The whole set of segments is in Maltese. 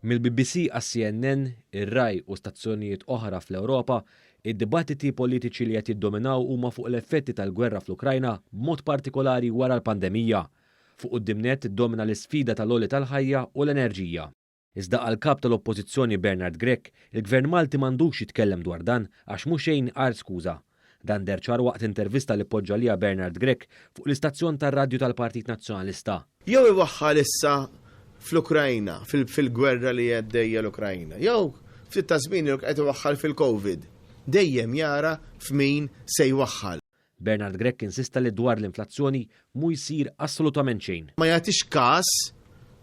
Mill-BBC għas-CNN, ir-Rai u stazzjonijiet oħra fl-Ewropa, id-dibattiti politiċi li qed jiddominaw huma fuq l-effetti tal-gwerra fl-Ukrajna b'mod partikolari wara l-pandemija. Fuq qudiemnet iddomina l-isfida tal-għoli tal-ħajja u l-enerġija. Iżda għall-kap tal-Oppożizzjoni Bernard Grech, il-Gvern Malti m'għandux jitkellem dwar dan għax mhux xejn qal skuża. Dan derċar waqt intervista li poġġa liha Bernard Grech fuq l-istazzjon tar-radju tal-Partit Nazzjonalista. Jew iwaħħal issa fl-Ukrajna, fil-gwerra li għaddejja l-Ukrajna, jew fit-tasmin li qed iwaħħal fil-COVID. Dejjem jara f'min se jwaħħal. Bernard Grech insista li dwar l-inflazzjoni mu jsir assolutament xejn. Ma jagħtix każ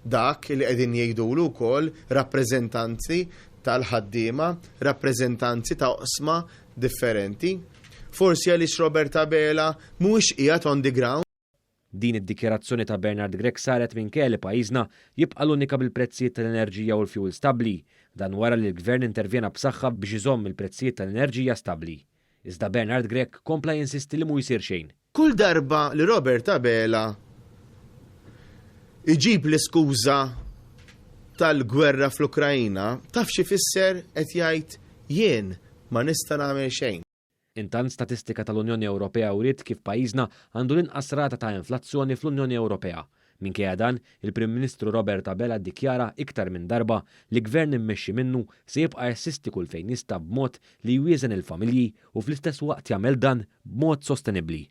dak li qegħdin jgħidulu wkoll rappreżentanti tal-ħaddiema, rappreżentanti ta' oqsma differenti. Forsi għaliex Robert Abela mhuwiex qiegħed on the ground. Din id-dikjerazzjoni ta' Bernard Grech saret minkejja li pajjiżna jibqa' l-unika bil-prezzijiet tal-enerġija u l-fuel stabbli, dan wara li l-Gvern intervjena b'saħħa biex iżomm il-prezzijiet tal-enerġija stabbli. Iżda Bernard Grech kompla jinsisti li mu jsir xejn. Kull darba li Robert Abela iġib l-iskuża tal-gwerra fl-Ukrajna, taf xi fisser qed jgħid jien ma nista' nagħmel xejn. Intant statistika tal-Unjoni Ewropea wriet kif pajjiżna għandu l-inqas rata ta' inflazzjoni fl-Unjoni Ewropea. Minkejja dan, il-Prim Ministru Robert Abela ddikjara iktar minn darba li gvern immexxi minnu se jibqa' jassisti kull fejn jista' b'mod li jwieżen il-familji u fl-istess waqt jagħmel dan b'mod sostenibbli.